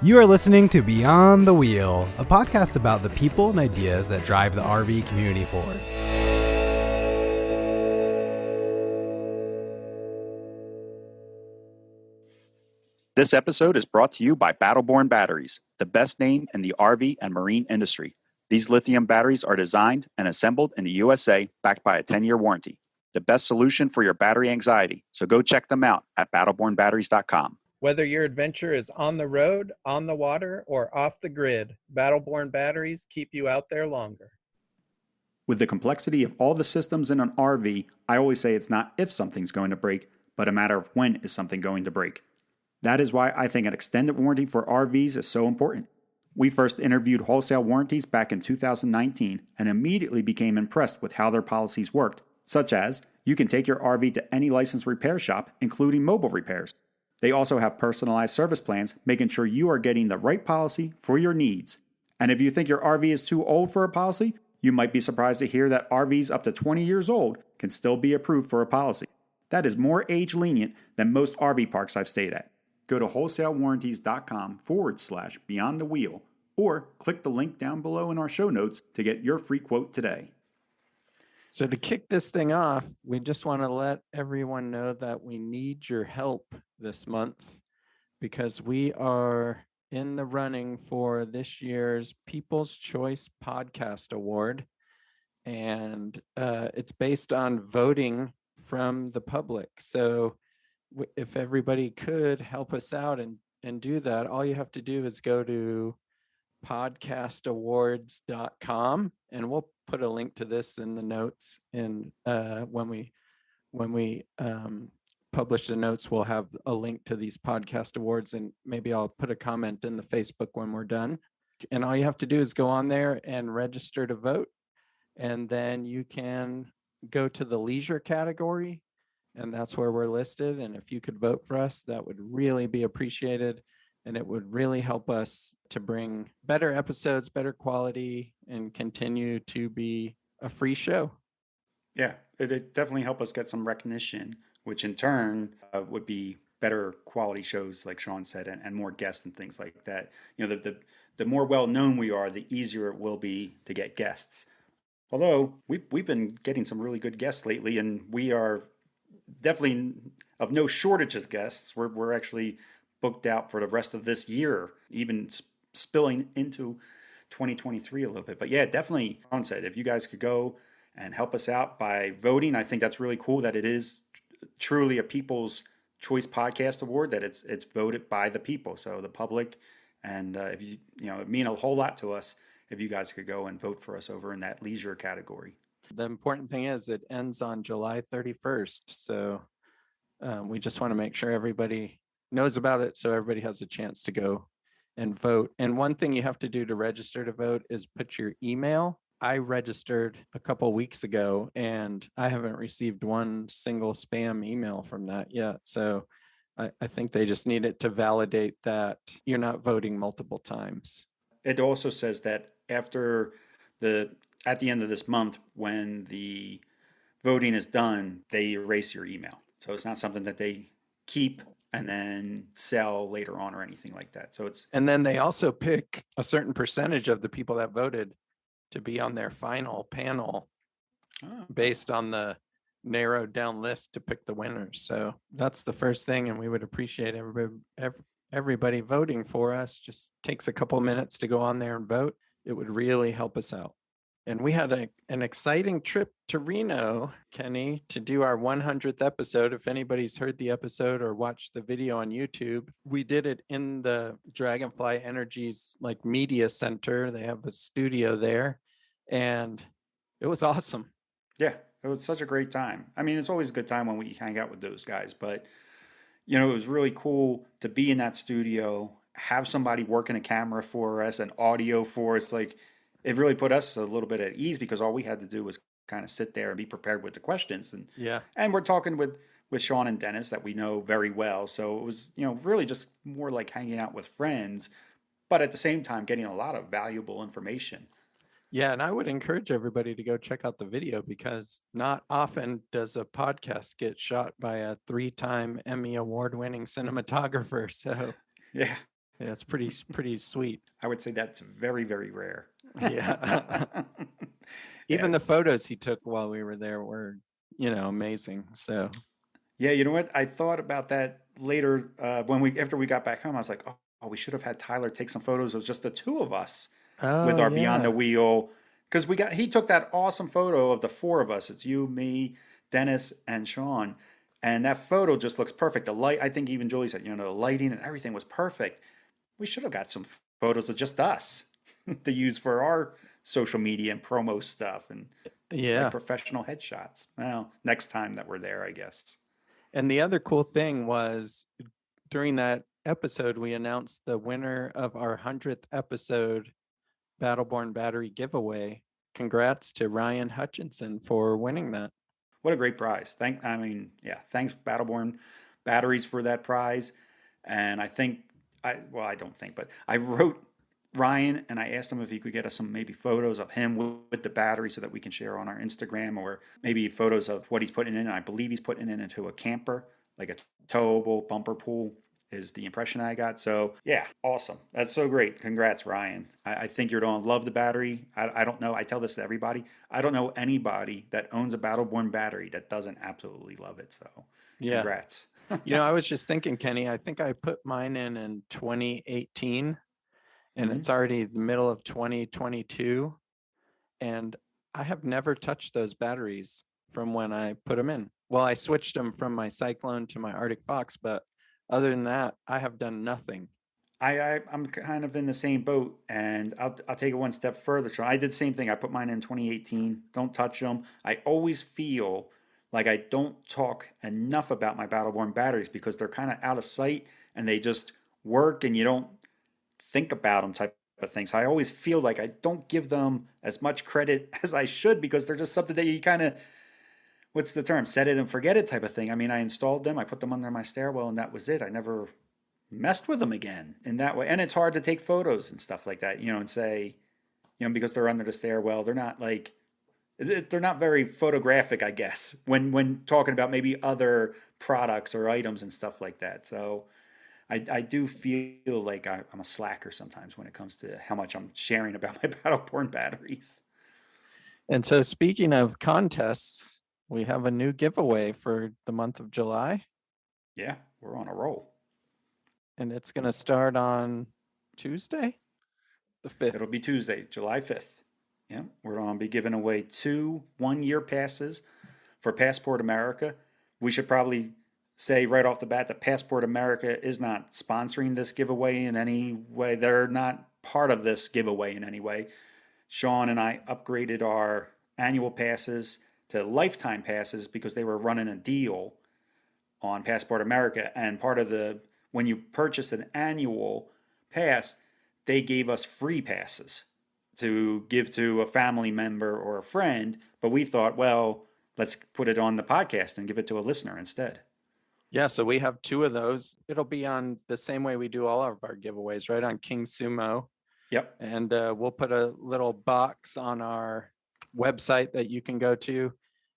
You are listening to Beyond the Wheel, a podcast about the people and ideas that drive the RV community forward. This episode is brought to you by Battleborn Batteries, the best name in the RV and marine industry. These lithium batteries are designed and assembled in the USA, backed by a 10-year warranty. The best solution for your battery anxiety. So go check them out at battlebornbatteries.com. Whether your adventure is on the road, on the water, or off the grid, Battleborn batteries keep you out there longer. With the complexity of all the systems in an RV, I always say it's not if something's going to break, but a matter of when is something going to break. That is why I think an extended warranty for RVs is so important. We first interviewed Wholesale Warranties back in 2019 and immediately became impressed with how their policies worked, such as you can take your RV to any licensed repair shop, including mobile repairs. They also have personalized service plans, making sure you are getting the right policy for your needs. And if you think your RV is too old for a policy, you might be surprised to hear that RVs up to 20 years old can still be approved for a policy. That is more age lenient than most RV parks I've stayed at. Go to wholesalewarranties.com/beyond the wheel or click the link down below in our show notes to get your free quote today. So to kick this thing off, we just want to let everyone know that we need your help this month because we are in the running for this year's People's Choice Podcast Award. And it's based on voting from the public. So if everybody could help us out and do that, all you have to do is go to podcastawards.com, and we'll put a link to this in the notes. And when we publish the notes, we'll have a link to these podcast awards, and maybe I'll put a comment in the Facebook when we're done. And all you have to do is go on there and register to vote, and then you can go to the leisure category, and that's where we're listed. And if you could vote for us, that would really be appreciated. And it would really help us to bring better episodes, better quality, and continue to be a free show. Yeah, it definitely help us get some recognition, which in turn would be better quality shows, like Sean said, and more guests and things like that. You know, the more well-known we are, the easier it will be to get guests. Although we've been getting some really good guests lately, and we are definitely of no shortage of guests. We're actually booked out for the rest of this year, even spilling into 2023 a little bit. But yeah, definitely, Ron said, if you guys could go and help us out by voting, I think that's really cool that it is truly a People's Choice Podcast Award, that it's voted by the people, so the public. And if it'd mean a whole lot to us if you guys could go and vote for us over in that leisure category. The important thing is it ends on July 31st. So we just want to make sure everybody knows about it so everybody has a chance to go and vote. And one thing you have to do to register to vote is put your email. I registered a couple weeks ago and I haven't received one single spam email from that yet. So I think they just need it to validate that you're not voting multiple times. It also says that at the end of this month, when the voting is done, they erase your email. So it's not something that they keep and then sell later on or anything like that. So and then they also pick a certain percentage of the people that voted to be on their final panel based on the narrowed down list to pick the winners. So that's the first thing, and we would appreciate everybody voting for us. Just takes a couple minutes to go on there and vote. It would really help us out. And we had an exciting trip to Reno, Kenny, to do our 100th episode. If anybody's heard the episode or watched the video on YouTube, we did it in the Dragonfly Energy's media center. They have a studio there, and it was awesome. Yeah, it was such a great time. I mean, it's always a good time when we hang out with those guys, but it was really cool to be in that studio, have somebody working a camera for us and audio for us. It really put us a little bit at ease because all we had to do was kind of sit there and be prepared with the questions. And we're talking with Sean and Dennis that we know very well. So it was, really just more like hanging out with friends, but at the same time getting a lot of valuable information. Yeah, and I would encourage everybody to go check out the video because not often does a podcast get shot by a 3-time Emmy award-winning cinematographer. So yeah, Yeah, it's pretty sweet. I would say that's very, very rare. Yeah. Yeah. Even the photos he took while we were there were, amazing. So, Yeah, you know what? I thought about that later after we got back home. I was like, oh, we should have had Tyler take some photos of just the two of us with oh our Beyond the yeah. Wheel because he took that awesome photo of the four of us. It's you, me, Dennis, and Sean, and that photo just looks perfect. The light, I think even Julie said, the lighting and everything was perfect. We should have got some photos of just us to use for our social media and promo stuff and like Yeah. professional headshots. Well, next time that we're there, I guess. And the other cool thing was during that episode, we announced the winner of our 100th episode Battleborn Battery giveaway. Congrats to Ryan Hutchinson for winning that. What a great prize. Thanks Battleborn Batteries for that prize. And I don't think, but I wrote Ryan and I asked him if he could get us some maybe photos of him with the battery so that we can share on our Instagram or maybe photos of what he's putting in. And I believe he's putting it into a camper, like a towable bumper pool is the impression I got. So yeah, awesome. That's so great. Congrats, Ryan. I think you're going to love the battery. I don't know. I tell this to everybody. I don't know anybody that owns a Battleborn battery that doesn't absolutely love it. So Yeah. congrats. I was just thinking, Kenny, I think I put mine in 2018 and Mhm. it's already the middle of 2022. And I have never touched those batteries from when I put them in. Well, I switched them from my Cyclone to my Arctic Fox, but other than that, I have done nothing. I'm kind of in the same boat, and I'll take it one step further. So I did the same thing. I put mine in 2018. Don't touch them. I always feel like I don't talk enough about my Battleborn batteries because they're kind of out of sight and they just work, and you don't think about them type of things. So I always feel like I don't give them as much credit as I should because they're just something that you kind of what's the term, set it and forget it type of thing. I mean, I installed them, I put them under my stairwell, and that was it. I never messed with them again in that way. And it's hard to take photos and stuff like that, and say, because they're under the stairwell, they're not very photographic, I guess, when talking about maybe other products or items and stuff like that. So I do feel like I'm a slacker sometimes when it comes to how much I'm sharing about my Battleborn batteries. And so, speaking of contests, we have a new giveaway for the month of July, Yeah, we're on a roll. and it's going to start on Tuesday, the 5th. It'll be Tuesday, July 5th. Yeah, we're going to be giving away 2 1-year passes for Passport America. We should probably say right off the bat that Passport America is not sponsoring this giveaway in any way. They're not part of this giveaway in any way. Sean and I upgraded our annual passes to lifetime passes because they were running a deal on Passport America. And when you purchase an annual pass, they gave us free passes to give to a family member or a friend. But we thought, well, let's put it on the podcast and give it to a listener instead. Yeah, so we have 2 of those. It'll be on the same way we do all of our giveaways, right? On King Sumo. Yep. And we'll put a little box on our website that you can go to.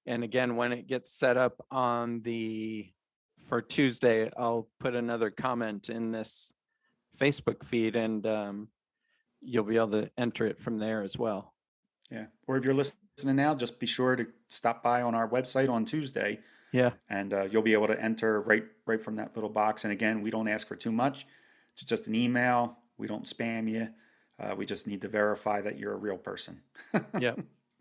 And again, when it gets set up for Tuesday, I'll put another comment in this Facebook feed and you'll be able to enter it from there as well. Yeah. Or if you're listening now, just be sure to stop by on our website on Tuesday. Yeah. And you'll be able to enter right from that little box. And again, we don't ask for too much. It's just an email. We don't spam you. We just need to verify that you're a real person. Yeah.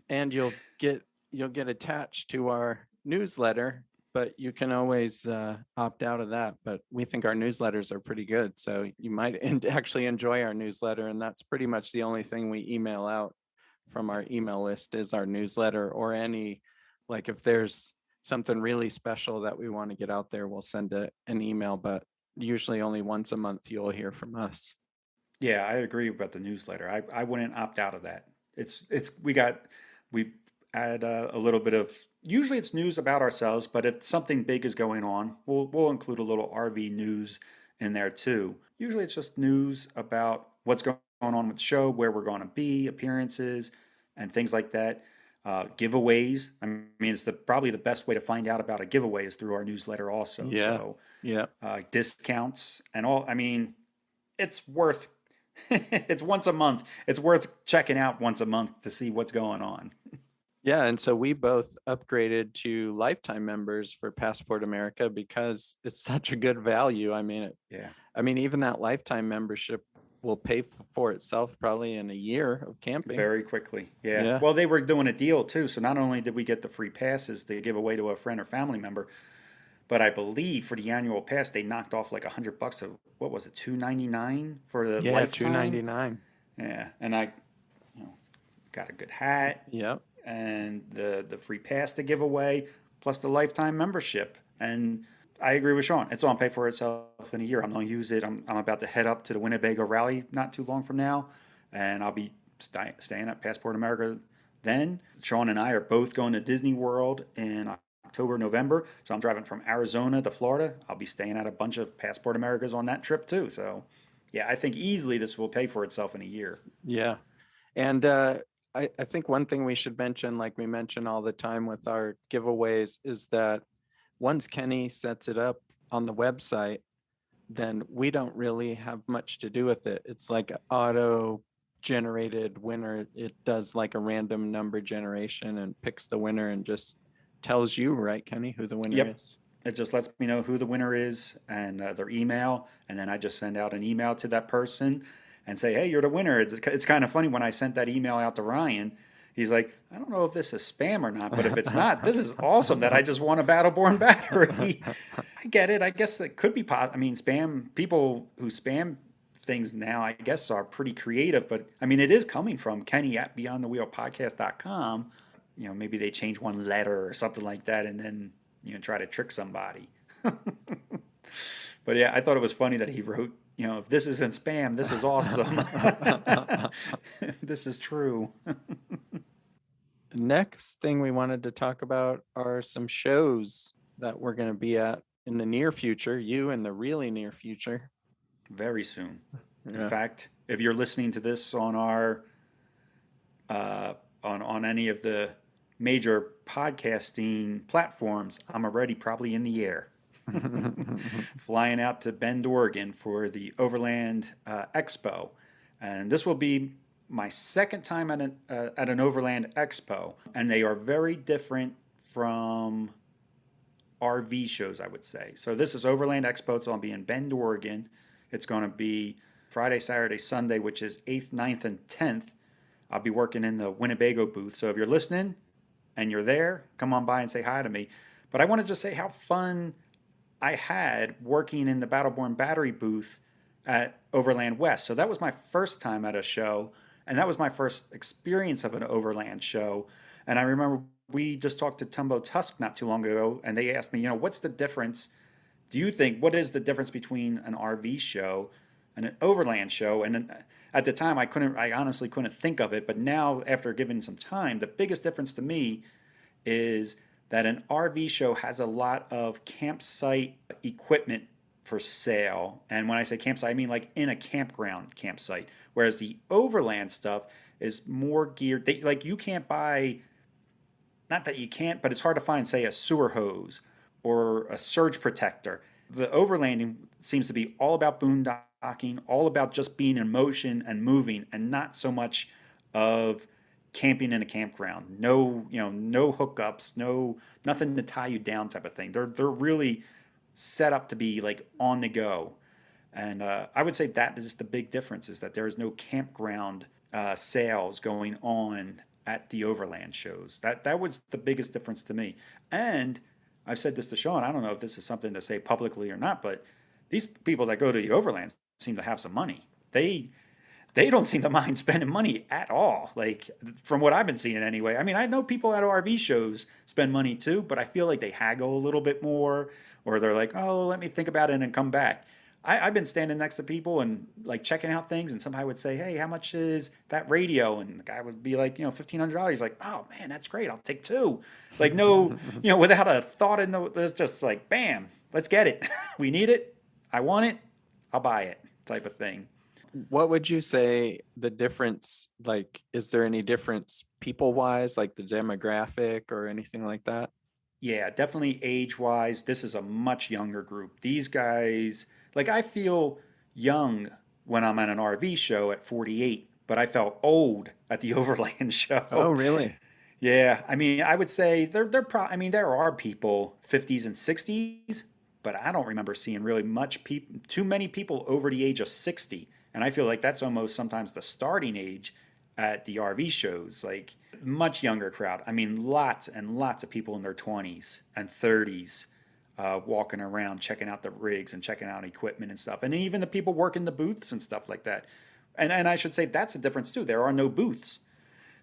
And you'll get attached to our newsletter, but you can always opt out of that. But we think our newsletters are pretty good. So you might actually enjoy our newsletter. And that's pretty much the only thing we email out from our email list is our newsletter, or like if there's something really special that we want to get out there, we'll send an email, but usually only once a month you'll hear from us. Yeah, I agree about the newsletter. I wouldn't opt out of that. We add a little bit of, usually it's news about ourselves, but if something big is going on, we'll include a little RV news in there too. Usually it's just news about what's going on with the show, where we're going to be, appearances, and things like that. Giveaways. I mean, it's probably the best way to find out about a giveaway is through our newsletter also. Yeah. So Yeah. discounts and all. I mean, it's worth it's once a month. It's worth checking out once a month to see what's going on. Yeah, and so we both upgraded to lifetime members for Passport America because it's such a good value. Yeah. Even that lifetime membership will pay for itself probably in a year of camping. Very quickly. Yeah. Yeah. Well, they were doing a deal too. So not only did we get the free passes to give away to a friend or family member, but I believe for the annual pass they knocked off like $100 of what was it, $299 for the Yeah, lifetime. $299. Yeah, and I, got a good hat. Yep. And the free pass to give away, plus the lifetime membership. And I agree with Sean. It's on pay for itself in a year. I'm going to use it. I'm about to head up to the Winnebago Rally not too long from now, and I'll be staying at Passport America then. Sean and I are both going to Disney World in October, November. So I'm driving from Arizona to Florida. I'll be staying at a bunch of Passport Americas on that trip too. So, yeah, I think easily this will pay for itself in a year. Yeah. And I think one thing we should mention, like we mention all the time with our giveaways, is that once Kenny sets it up on the website, then we don't really have much to do with it. It's like an auto generated winner. It does like a random number generation and picks the winner and just tells you, right, Kenny, who the winner is. It just lets me know who the winner is and their email, and then I just send out an email to that person and say, hey, you're the winner. It's kind of funny when I sent that email out to Ryan. He's like, I don't know if this is spam or not, but if it's not, this is awesome that I just won a Battleborn battery. I get it. I guess it could be spam, people who spam things now, I guess, are pretty creative. But, it is coming from Kenny at beyondthewheelpodcast.com. Maybe they change one letter or something like that and then, try to trick somebody. But, yeah, I thought it was funny that he wrote, if this isn't spam, this is awesome. This is true. Next thing we wanted to talk about are some shows that we're going to be at in the near future, you in the really near future. Very soon. Yeah. In fact, if you're listening to this on our on any of the major podcasting platforms, I'm already probably in the air. Flying out to Bend, Oregon for the Overland Expo. And this will be my second time at an Overland Expo. And they are very different from RV shows, I would say. So this is Overland Expo. So I'll be in Bend, Oregon. It's going to be Friday, Saturday, Sunday, which is 8th, 9th, and 10th. I'll be working in the Winnebago booth. So if you're listening and you're there, come on by and say hi to me. But I want to just say how fun I had working in the Battleborn battery booth at Overland West. So that was my first time at a show, and that was my first experience of an Overland show. And I remember we just talked to Tumbo Tusk not too long ago, and they asked me, what's the difference? What is the difference between an RV show and an Overland show? And at the time, I honestly couldn't think of it. But now, after giving some time, the biggest difference to me is that an RV show has a lot of campsite equipment for sale. And when I say campsite, I mean like in a campground campsite. Whereas the Overland stuff is more geared. You can't buy, not that you can't, but it's hard to find, say, a sewer hose or a surge protector. The overlanding seems to be all about boondocking, all about just being in motion and moving, and not so much of camping in a campground. No hookups, nothing to tie you down type of thing. They're really set up to be like on the go. And I would say that is the big difference, is that there is no campground sales going on at the Overland shows. That was the biggest difference to me. And I've said this to Sean, I don't know if this is something to say publicly or not, but these people that go to the Overland seem to have some money. They don't seem to mind spending money at all. Like, from what I've been seeing anyway. I know people at RV shows spend money too, but I feel like they haggle a little bit more, or they're like, oh, let me think about it and come back. I've been standing next to people and like checking out things, and somebody would say, hey, how much is that radio? And the guy would be like, $1,500. He's like, oh man, that's great. I'll take two. Like, no, without a thought in it's just like, bam, let's get it. We need it. I want it. I'll buy it, type of thing. What would you say the difference, like, is there any difference people-wise, like the demographic or anything like that? Yeah, definitely age-wise, this is a much younger group. These guys, like, I feel young when I'm at an RV show at 48, but I felt old at the Overland show. Oh, really? Yeah, I mean, I would say I mean, there are people 50s and 60s, but I don't remember seeing really too many people over the age of 60. And I feel like that's almost sometimes the starting age at the RV shows, like much younger crowd. I mean, lots and lots of people in their 20s and 30s walking around, checking out the rigs and checking out equipment and stuff. And even the people working the booths and stuff like that. And I should say that's a difference too. There are no booths.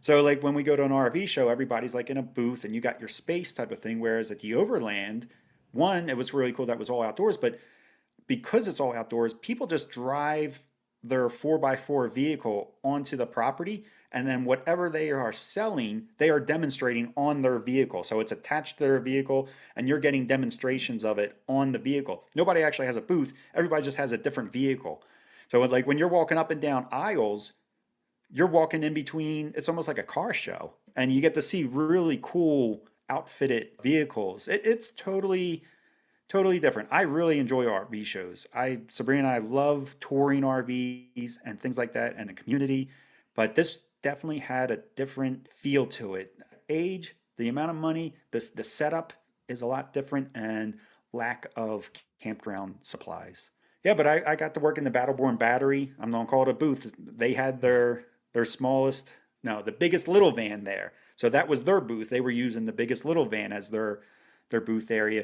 So like when we go to an RV show, everybody's like in a booth and you got your space type of thing. Whereas at the Overland, one, it was really cool that it was all outdoors, but because it's all outdoors, people just drive their 4x4 vehicle onto the property, and then whatever they are selling, they are demonstrating on their vehicle. So it's attached to their vehicle, and you're getting demonstrations of it on the vehicle. Nobody actually has a booth. Everybody just has a different vehicle. So like when you're walking up and down aisles, you're walking in between, it's almost like a car show, and you get to see really cool outfitted vehicles. It's totally different. I really enjoy RV shows. Sabrina and I love touring RVs and things like that and the community, but this definitely had a different feel to it. Age, the amount of money, the setup is a lot different, and lack of campground supplies. Yeah, but I got to work in the Battleborn Battery. I'm gonna call it a booth. They had their the biggest little van there. So that was their booth. They were using the biggest little van as their booth area.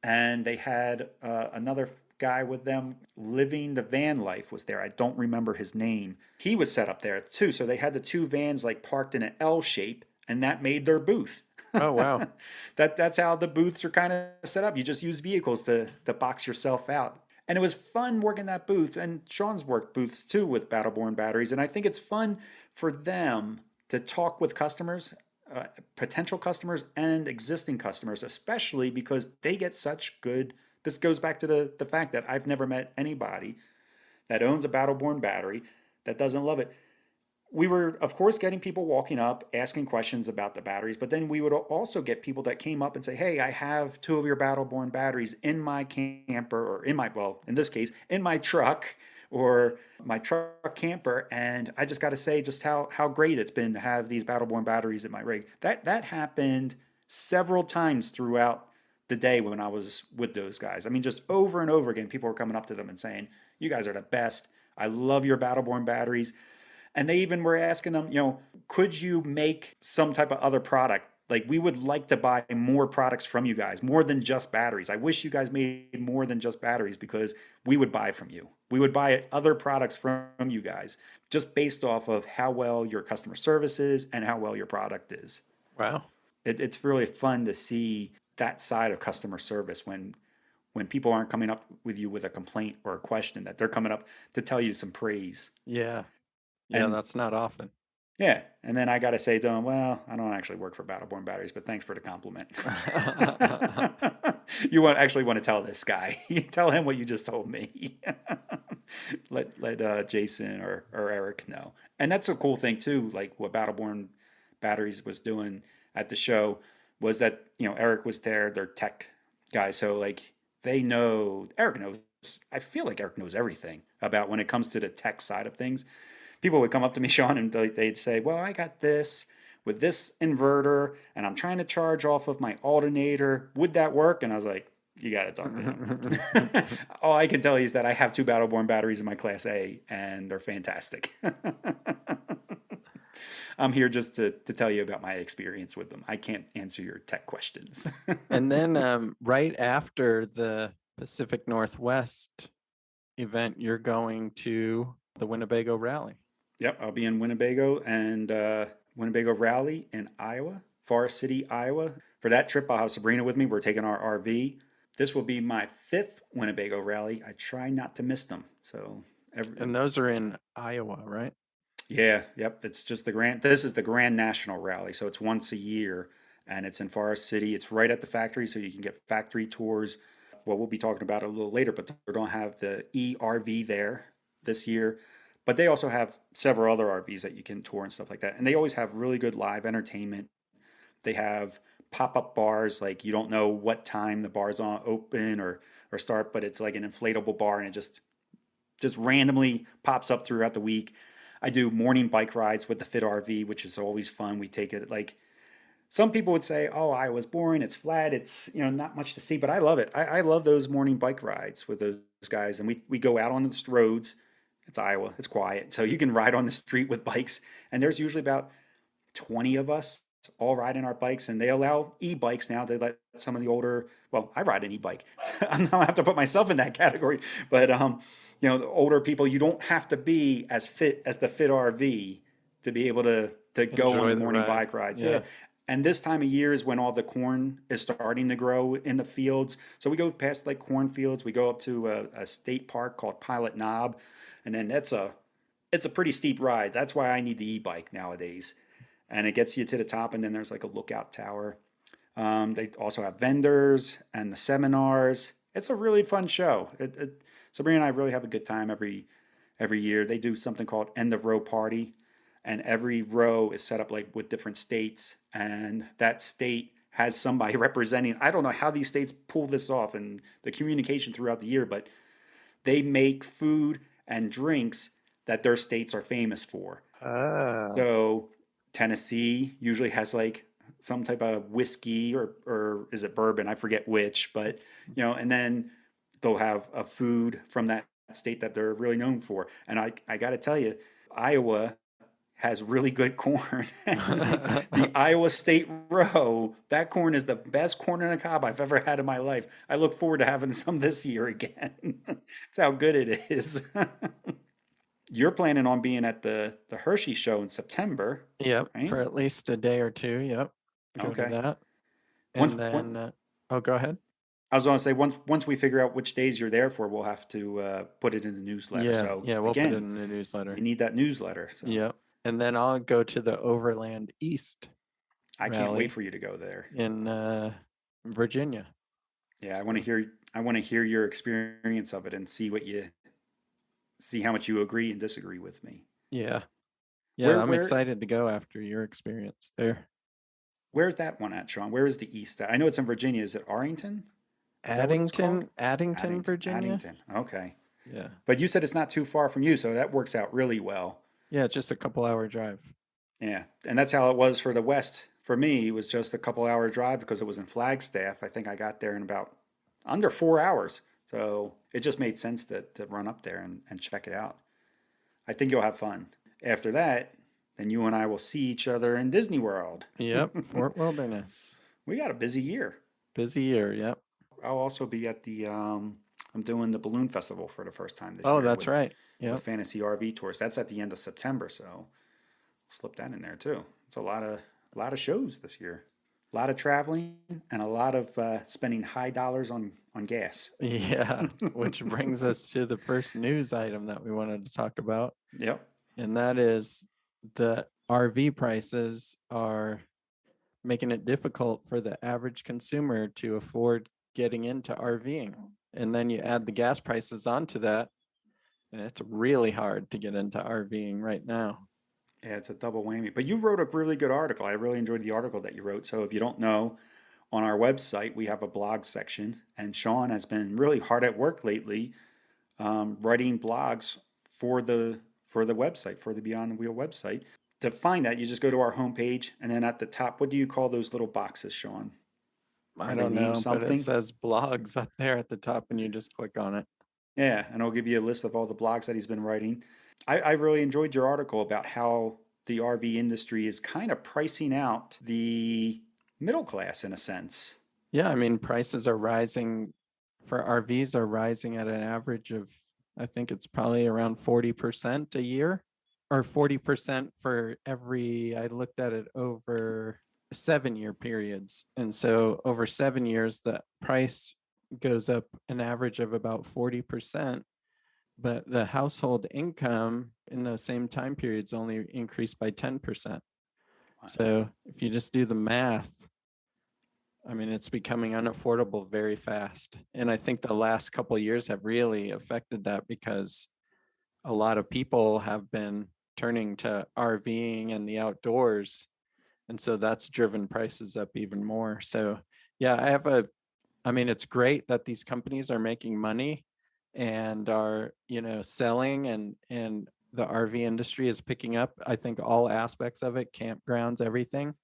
And they had another guy with them, living the van life was there. I don't remember his name. He was set up there too. So they had the two vans like parked in an L shape, and that made their booth. Oh, wow. That's how the booths are kind of set up. You just use vehicles to box yourself out. And it was fun working that booth. And Sean's worked booths too with Battleborn batteries. And I think it's fun for them to talk with customers, potential customers and existing customers, especially because they get such good. This goes back to the fact that I've never met anybody that owns a Battleborn battery that doesn't love it. We were, of course, getting people walking up, asking questions about the batteries, but then we would also get people that came up and say, hey, I have two of your Battleborn batteries in my camper, or in this case, in my truck or my truck camper, and I just got to say just how great it's been to have these Battleborn batteries in my rig. That happened several times throughout the day when I was with those guys. I mean, just over and over again, people were coming up to them and saying, you guys are the best. I love your Battleborn batteries. And they even were asking them, could you make some type of other product? Like, we would like to buy more products from you guys, more than just batteries. I wish you guys made more than just batteries, because we would buy from you. We would buy other products from you guys just based off of how well your customer service is and how well your product is. Wow. It's really fun to see that side of customer service when people aren't coming up with you with a complaint or a question, that they're coming up to tell you some praise. Yeah. Yeah, And that's not often. yeah, and then I got to say to them, well, I don't actually work for Battleborn batteries, but thanks for the compliment. You actually want to tell this guy. Tell him what you just told me. let Jason or Eric know. And that's a cool thing too, like what Battleborn batteries was doing at the show was that, Eric was there, their tech guy. So like Eric knows, I feel like Eric knows everything about when it comes to the tech side of things. People would come up to me, Sean, and they'd say, well, I got this with this inverter, and I'm trying to charge off of my alternator. Would that work? And I was like, you got to talk to him. All I can tell you is that I have two Battleborn batteries in my Class A, and they're fantastic. I'm here just to tell you about my experience with them. I can't answer your tech questions. And then right after the Pacific Northwest event, you're going to the Winnebago Rally. Yep, I'll be in Winnebago and Winnebago Rally in Iowa, Forest City, Iowa. For that trip, I'll have Sabrina with me. We're taking our RV. This will be my 5th Winnebago Rally. I try not to miss them. And those are in Iowa, right? Yeah, yep. It's just this is the Grand National Rally. So it's once a year, and it's in Forest City. It's right at the factory, so you can get factory tours. Well, we'll be talking about it a little later, but they don't have the ERV there this year. But they also have several other RVs that you can tour and stuff like that. And they always have really good live entertainment. They have pop-up bars, like you don't know what time the bar's on open or start, but it's like an inflatable bar, and it just just randomly pops up throughout the week. I do morning bike rides with the Fit RV, which is always fun. We take it like some people would say, "Oh, Iowa's boring. It's flat. It's not much to see." But I love it. I love those morning bike rides with those guys, and we go out on the roads. It's Iowa. It's quiet, so you can ride on the street with bikes. And there's usually about 20 of us all riding our bikes, and they allow e-bikes now. They let some of the older. Well, I ride an e-bike. I don't have to put myself in that category, but the older people, you don't have to be as fit as the Fit RV to be able to go on Enjoy the the morning ride. bike rides. Yeah. Yeah. And this time of year is when all the corn is starting to grow in the fields. So we go past like cornfields. We go up to a state park called Pilot Knob, and then it's a pretty steep ride. That's why I need the e-bike nowadays, and it gets you to the top. And then there's like a lookout tower. They also have vendors and the seminars. It's a really fun show. Sabrina and I really have a good time every year. They do something called End of Row Party, and every row is set up like with different states, and that state has somebody representing. I don't know how these states pull this off and the communication throughout the year, but they make food and drinks that their states are famous for. Ah, So Tennessee usually has like some type of whiskey or is it bourbon? I forget which, but and then they'll have a food from that state that they're really known for. And I got to tell you, Iowa has really good corn. The Iowa State row, that corn is the best corn on the cob I've ever had in my life. I look forward to having some this year again. That's how good it is. You're planning on being at the Hershey show in September, yep, right? for at least a day or two. Yep, go to Okay. that. Once, And once then, oh, go ahead. I was going to say once we figure out which days you're there for, we'll have to put it in the newsletter. Yeah, So yeah, we'll put it again, in the newsletter. we need that newsletter. So Yep. And then I'll go to the Overland East I can't wait rally for you to go there. in Virginia. Yeah, I want to hear your experience of it and see how much you agree and disagree with me. Yeah. Yeah, Where I'm where excited to go after your experience there. where's that one at, Sean? Where is the east? I know it's in Virginia. Is it Arlington? Is that what it's called? Addington, Virginia. Addington. Okay. Yeah. But you said it's not too far from you, so that works out really well. Yeah, it's just a couple hour drive. Yeah. And that's how it was for the West. For me, it was just a couple hour drive because it was in Flagstaff. I think I got there in about under 4 hours. So it just made sense to run up there and check it out. I think you'll have fun. After that, then you and I will see each other in Disney World. Yep, Fort Wilderness. We got a busy year. Busy year, yep. I'll also be at I'm doing the Balloon Festival for the first time this Oh, year that's right. with Yep. Fantasy RV Tours. That's at the end of September, so slip that in there too. It's a lot of shows this year. A lot of traveling and a lot of spending high dollars on gas. Yeah, which brings us to the first news item that we wanted to talk about, Yep. and that is the RV prices are making it difficult for the average consumer to afford getting into RVing. And then you add the gas prices onto that, and it's really hard to get into RVing right now. Yeah, it's a double whammy. But you wrote a really good article. I really enjoyed the article that you wrote. So if you don't know, on our website we have a blog section, and Sean has been really hard at work lately, writing blogs for the website, for the Beyond the Wheel website. To find that, you just go to our homepage, and then at the top, what do you call those little boxes, Sean? I Are they don't named know, but something? it says blogs up there at the top, and you just click on it. Yeah, and I'll give you a list of all the blogs that he's been writing. I really enjoyed your article about how the RV industry is kind of pricing out the middle class in a sense. Yeah, I mean, prices are rising for RVs are rising at an average of, I think it's probably around 40% a year, or 40% for every, I looked at it over 7-year periods. And so over 7 years, the price goes up an average of about 40%, but the household income in those same time periods only increased by 10%. So if you just do the math, I mean, it's becoming unaffordable very fast. And I think the last couple of years have really affected that because a lot of people have been turning to RVing and the outdoors. And so that's driven prices up even more. So yeah, I mean, it's great that these companies are making money, and are, selling, and the RV industry is picking up. I think all aspects of it, campgrounds, everything,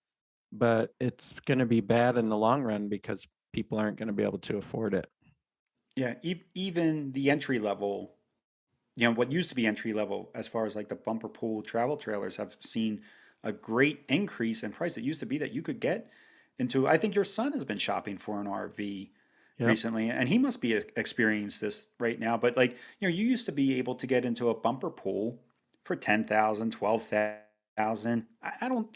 but it's going to be bad in the long run because people aren't going to be able to afford it. Yeah, even the entry level, you know, what used to be entry level, as far as like the bumper pool travel trailers, have seen a great increase in price. It used to be that you could get into, I think your son has been shopping for an RV Yep. recently, and he must be experiencing this right now. But like, you know, you used to be able to get into a bumper pool for 10,000, 12,000. I don't,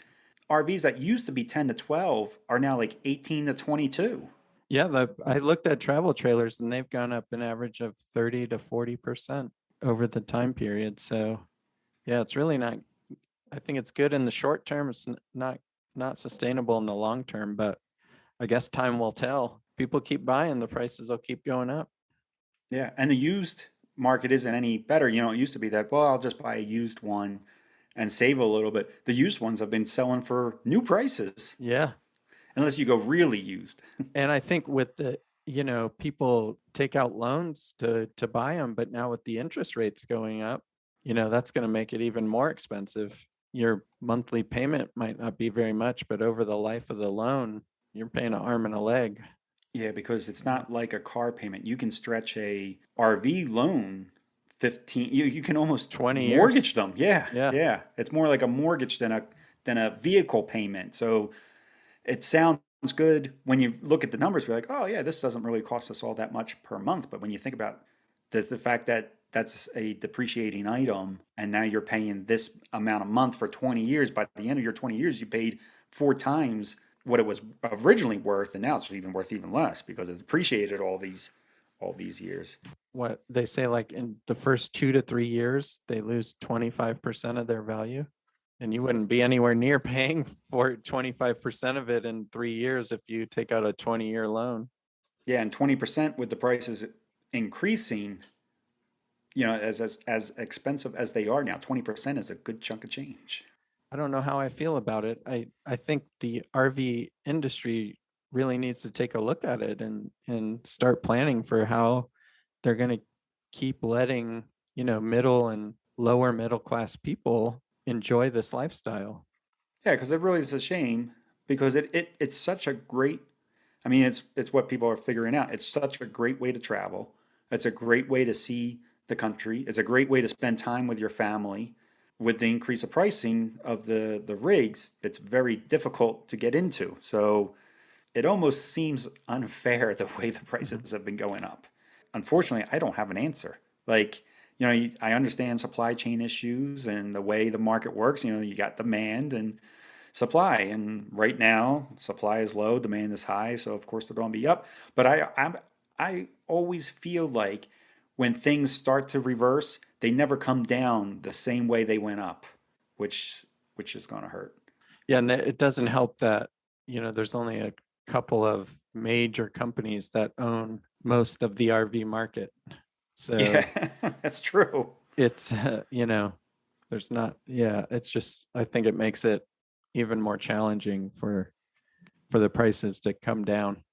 RVs that used to be 10 to 12 are now like 18 to 22. Yeah, I looked at travel trailers and they've gone up an average of 30 to 40% over the time period. So yeah, it's really not, I think it's good in the short term. It's not sustainable in the long term, but I guess time will tell. People keep buying, the prices will keep going up. Yeah, and the used market isn't any better. You know, it used to be that, well, I'll just buy a used one and save a little bit. The used ones have been selling for new prices, Yeah. unless you go really used. And I think with the, people take out loans to buy them, but now with the interest rates going up, that's going to make it even more expensive. Your monthly payment might not be very much, but over the life of the loan, you're paying an arm and a leg. Yeah, because it's not like a car payment. You can stretch a RV loan 15, you can almost 20 years. mortgage them. Yeah, Yeah. yeah. It's more like a mortgage than a vehicle payment. So it sounds good when you look at the numbers. You're like, oh yeah, this doesn't really cost us all that much per month. But when you think about the fact that that's a depreciating item, and now you're paying this amount a month for 20 years. By the end of your 20 years, you paid 4 times what it was originally worth, and now it's even worth even less because it depreciated all these years. What they say, like in the first 2 to 3 years, they lose 25% of their value. And you wouldn't be anywhere near paying for 25% of it in 3 years if you take out a 20-year loan. Yeah, and 20% with the prices increasing, you know, as expensive as they are now, 20% is a good chunk of change. I don't know how I feel about it. I think the RV industry really needs to take a look at it and start planning for how they're going to keep letting, middle and lower middle class people enjoy this lifestyle. Yeah, because it really is a shame because it's such a great, I mean, it's what people are figuring out. It's such a great way to travel. It's a great way to see the country. It's a great way to spend time with your family. With the increase of pricing of the rigs, it's very difficult to get into. So it almost seems unfair the way the prices have been going up. Unfortunately, I don't have an answer. Like, you know, I understand supply chain issues and the way the market works. You know, you got demand and supply, and right now supply is low, demand is high, so of course they're going to be up. But I always feel like when things start to reverse, they never come down the same way they went up, which is going to hurt. Yeah, and it doesn't help that, there's only a couple of major companies that own most of the RV market. So Yeah, that's true. it's, there's not, yeah, it's just, I think it makes it even more challenging for the prices to come down.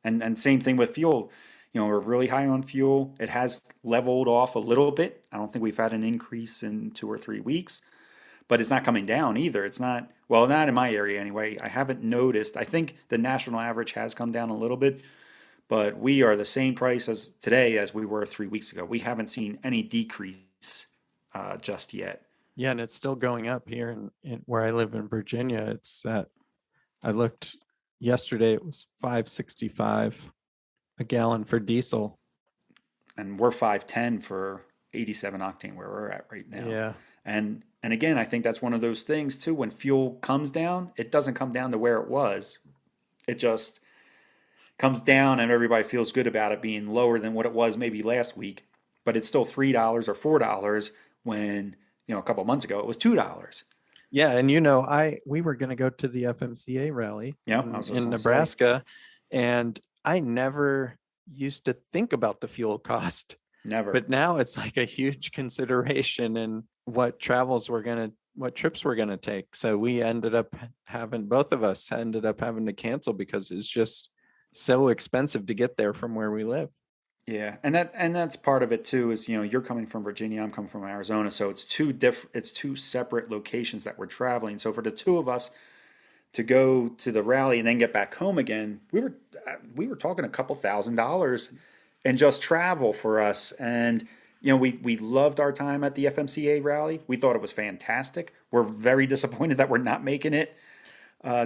And same thing with fuel. You know, we're really high on fuel. It has leveled off a little bit. I don't think we've had an increase in 2 or 3 weeks, but it's not coming down either. It's not, well, not in my area anyway. I haven't noticed. I think the national average has come down a little bit, but we are the same price as today as we were 3 weeks ago. We haven't seen any decrease just yet. Yeah, and it's still going up here in where I live in Virginia. It's at, I looked yesterday, it was 5.65 a gallon for diesel. And we're 510 for 87 octane where we're at right now. Yeah. And again, I think that's one of those things too. When fuel comes down, it doesn't come down to where it was. It just comes down, and everybody feels good about it being lower than what it was maybe last week. But it's still $3 or $4 when, you know, a couple of months ago it was $2. Yeah, and we were going to go to the FMCA rally Yeah, I was just in gonna say. Nebraska, and I never used to think about the fuel cost, Never. but now it's like a huge consideration in what trips we're gonna take. So both of us ended up having to cancel because it's just so expensive to get there from where we live. Yeah, and that's part of it too. Is you're coming from Virginia, I'm coming from Arizona, so it's two separate locations that we're traveling. So for the two of us to go to the rally and then get back home again, we were talking a couple $1,000s and just travel for us. And we loved our time at the FMCA rally. We thought it was fantastic. We're very disappointed that we're not making it to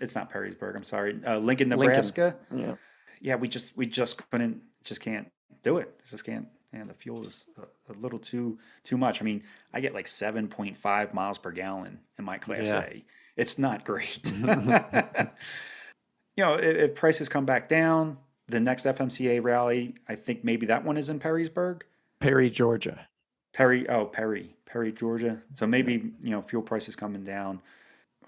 it's not Perrysburg. I'm sorry, Lincoln, Lincoln. Nebraska. Yeah. Yeah, just can't do it. Just can't. And the fuel is a little too much. I mean, I get like 7.5 miles per gallon in my Class Yeah. A. It's not great. If prices come back down, the next FMCA rally, I think maybe that one is in Perrysburg. Perry, Georgia. Perry, Georgia. So maybe, fuel prices coming down.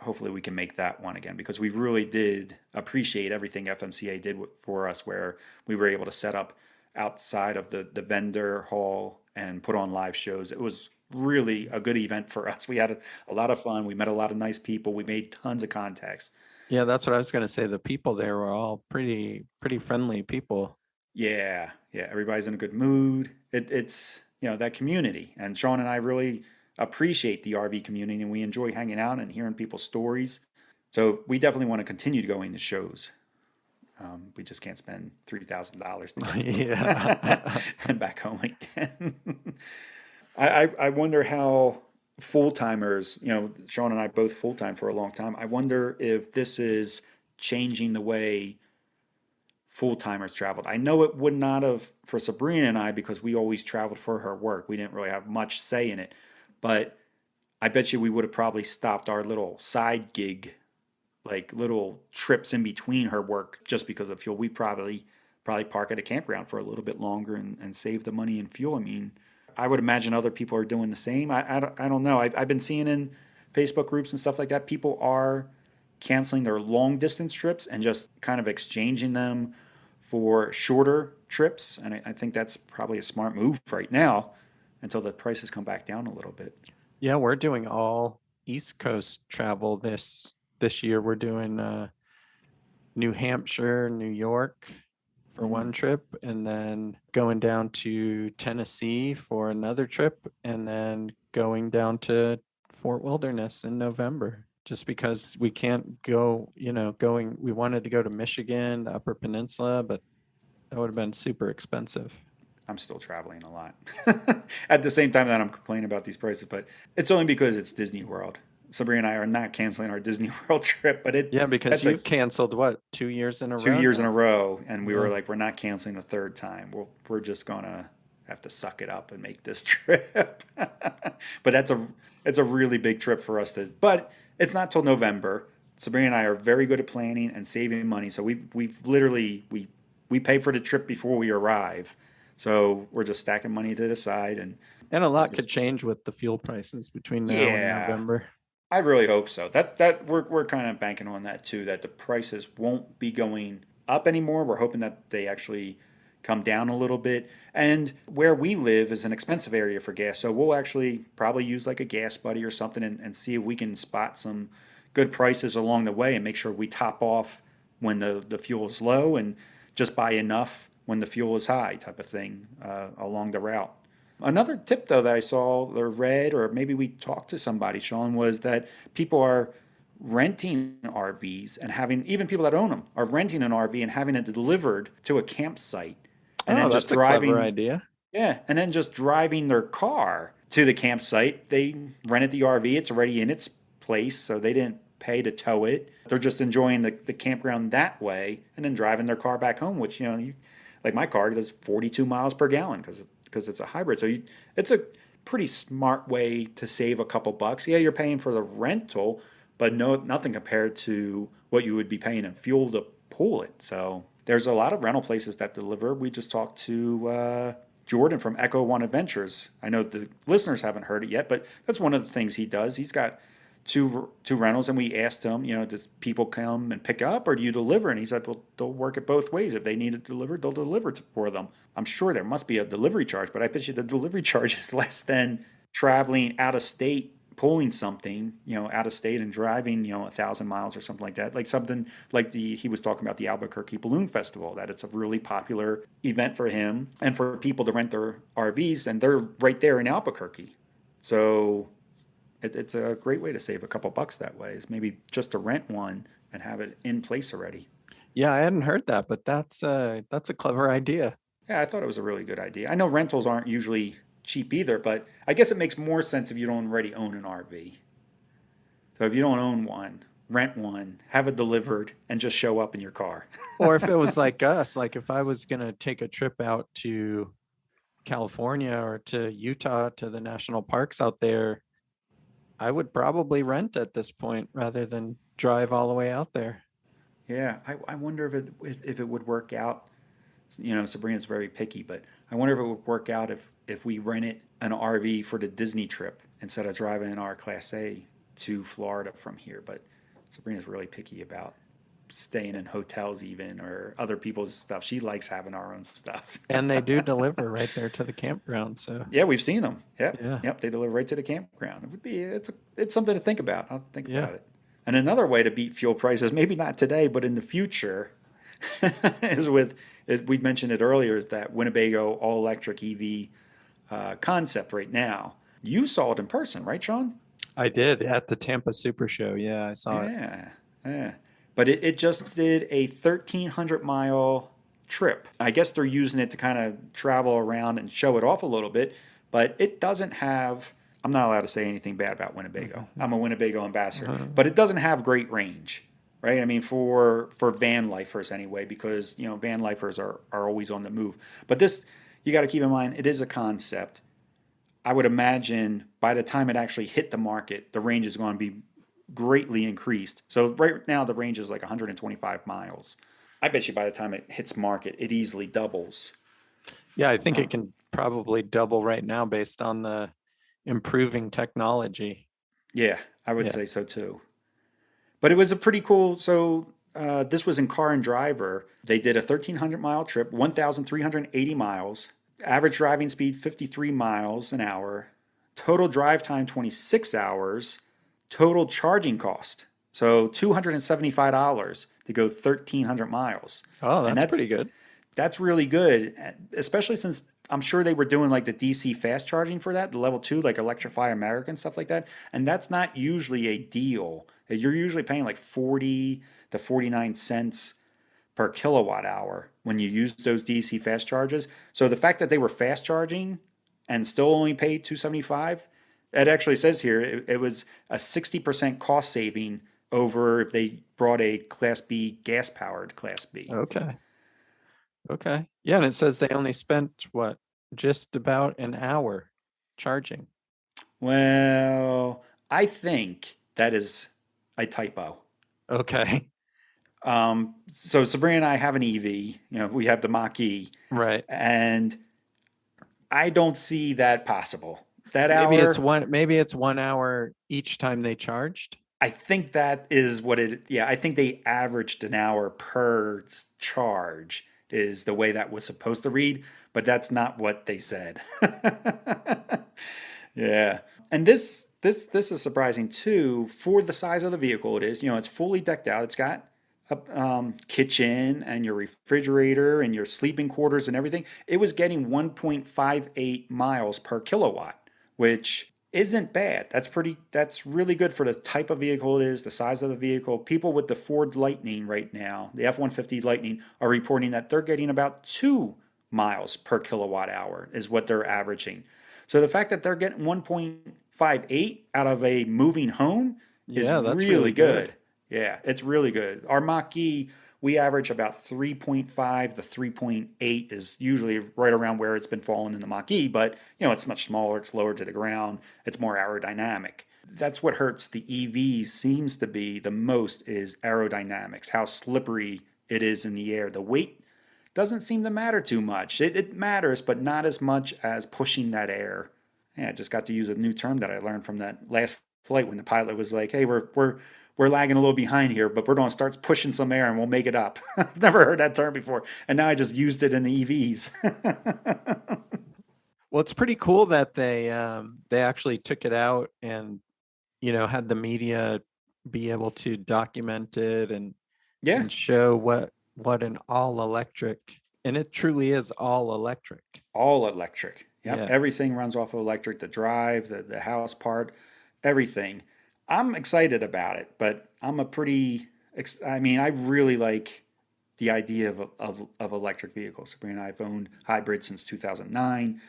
Hopefully we can make that one again, because we really did appreciate everything FMCA did for us, where we were able to set up outside of the vendor hall and put on live shows. It was really a good event for us. We had a lot of fun. We met a lot of nice people. We made tons of contacts. Yeah, that's what I was going to say. The people there were all pretty friendly people. Yeah, everybody's in a good mood. It's that community, and Sean and I really appreciate the RV community, and we enjoy hanging out and hearing people's stories. So we definitely want to continue going to shows. We just can't spend $3,000 to get Yeah. and back home again. I wonder how full timers, Sean and I both full time for a long time. I wonder if this is changing the way full timers traveled. I know it would not have for Sabrina and I, because we always traveled for her work. We didn't really have much say in it, but I bet you we would have probably stopped our little side gig, like little trips in between her work, just because of fuel. We probably park at a campground for a little bit longer and save the money in fuel. I mean, I would imagine other people are doing the same. I don't know. I've been seeing in Facebook groups and stuff like that, people are canceling their long distance trips and just kind of exchanging them for shorter trips. And I think that's probably a smart move right now until the prices come back down a little bit. Yeah, we're doing all East Coast travel this year. We're doing New Hampshire, New York for one trip, and then going down to Tennessee for another trip, and then going down to Fort Wilderness in November. Just because we can't go, we wanted to go to Michigan, the Upper Peninsula, but that would have been super expensive. I'm still traveling a lot at the same time that I'm complaining about these prices, but it's only because it's Disney World. Sabrina and I are not canceling our Disney World trip, but because you canceled what, 2 years in a row? 2 years in a row, and we were like, we're not canceling a third time. We're just gonna have to suck it up and make this trip. But it's a really big trip for us but it's not till November. Sabrina and I are very good at planning and saving money, so we've literally we pay for the trip before we arrive. So we're just stacking money to the side, and a lot could change with the fuel prices between now and November. I really hope so. That we're kind of banking on that too, that the prices won't be going up anymore. We're hoping that they actually come down a little bit. And where we live is an expensive area for gas, so we'll actually probably use like a gas buddy or something and see if we can spot some good prices along the way and make sure we top off when the fuel is low and just buy enough when the fuel is high, type of thing, along the route. Another tip, though, that I saw or read, or maybe we talked to somebody, Sean, was that people are renting RVs and even people that own them are renting an RV and having it delivered to a campsite. And then that's just driving, a clever idea. Yeah, and then just driving their car to the campsite. They rented the RV. It's already in its place, so they didn't pay to tow it. They're just enjoying the campground that way and then driving their car back home, which, like my car does 42 miles per gallon because it's a hybrid. So it's a pretty smart way to save a couple bucks. Yeah, you're paying for the rental, but nothing compared to what you would be paying in fuel to pull it. So there's a lot of rental places that deliver. We just talked to Jordan from Echo One Adventures. I know the listeners haven't heard it yet, but that's one of the things he does. He's got two rentals, and we asked him, does people come and pick up or do you deliver? And he said, well, they'll work it both ways. If they need it delivered, they'll deliver it for them. I'm sure there must be a delivery charge, but I bet you the delivery charge is less than traveling out of state pulling something, out of state and driving, 1,000 miles or something like that. Like something like he was talking about the Albuquerque Balloon Festival, that it's a really popular event for him and for people to rent their RVs, and they're right there in Albuquerque. So it's a great way to save a couple bucks that way, is maybe just to rent one and have it in place already. Yeah, I hadn't heard that, but that's a clever idea. Yeah, I thought it was a really good idea. I know rentals aren't usually cheap either, but I guess it makes more sense if you don't already own an RV. So if you don't own one, rent one, have it delivered, and just show up in your car. Or if it was like us, like if I was gonna take a trip out to California or to Utah to the national parks out there, I would probably rent at this point rather than drive all the way out there. Yeah, I wonder if it would work out. Sabrina's very picky, but I wonder if it would work out if we rented an RV for the Disney trip instead of driving in our Class A to Florida from here. But Sabrina's really picky about staying in hotels even, or other people's stuff. She likes having our own stuff. And they do deliver right there to the campground. So Yeah, we've seen them. Yep, Yeah. yep, they deliver right to the campground. It's something to think about. I'll think Yeah. about it. And another way to beat fuel prices, maybe not today, but in the future, we mentioned it earlier, is that Winnebago all electric EV concept right now. You saw it in person, right, Sean? I did at the Tampa Super Show. Yeah, I saw it. Yeah. But it just did a 1,300-mile trip. I guess they're using it to kind of travel around and show it off a little bit, but it doesn't have. I'm not allowed to say anything bad about Winnebago. I'm a Winnebago ambassador, but it doesn't have great range, right? I mean, for van lifers anyway, because van lifers are always on the move. But this, you got to keep in mind, it is a concept. I would imagine by the time it actually hit the market, the range is going to be greatly increased. So right now the range is like 125 miles. I bet you by the time it hits market, it easily doubles. Yeah, I think it can probably double right now based on the improving technology. Yeah, I would Yeah. say so too. But it was a pretty cool. So this was in Car and Driver. They did a 1,300-mile trip, 1,380 miles. Average driving speed 53 miles an hour. Total drive time 26 hours. Total charging cost, so $275 to go 1,300 miles. Oh, And that's pretty good. That's really good, especially since I'm sure they were doing like the DC fast charging for that, the level 2, like Electrify America and stuff like that. And that's not usually a deal. You're usually paying like 40 to 49 cents per kilowatt hour when you use those DC fast charges. So the fact that they were fast charging and still only paid $275, it actually says here it was a 60% cost saving over if they brought a Class B gas-powered Class B. Okay. Yeah, and it says they only spent what, just about an hour charging. Well, I think that is a typo. Okay. So Sabrina and I have an EV. We have the Mach-E, Right. and I don't see that possible. That hour. Maybe it's 1 hour each time they charged. I think that is what it. Yeah, I think they averaged an hour per charge is the way that was supposed to read, but that's not what they said. Yeah, and this is surprising too for the size of the vehicle. It is. It's fully decked out. It's got a kitchen and your refrigerator and your sleeping quarters and everything. It was getting 1.58 miles per kilowatt, which isn't bad. That's really good for the type of vehicle it is, the size of the vehicle. People with the Ford Lightning right now, the F-150 Lightning, are reporting that they're getting about 2 miles per kilowatt hour is what they're averaging. So the fact that they're getting 1.58 out of a moving home is That's really good. Yeah, it's really good. Our Mach-E, we average about 3.5 to 3.8 is usually right around where it's been falling in the Mach-E, but it's much smaller, it's lower to the ground, it's more aerodynamic. That's what hurts the EVs seems to be the most, is aerodynamics, how slippery it is in the air. The weight doesn't seem to matter too much. It matters, but not as much as pushing that air. Yeah, I just got to use a new term that I learned from that last flight when the pilot was like, "Hey, we're lagging a little behind here, but we're going to start pushing some air and we'll make it up." I've never heard that term before. And now I just used it in the EVs. Well, it's pretty cool that they actually took it out and had the media be able to document it Yeah. and show what an all electric, and it truly is all electric. All electric. Yep. Yeah. Everything runs off of electric, the drive, the house part, everything. I'm excited about it, but I mean, I really like the idea of electric vehicles. I mean, I've owned hybrids since 2009.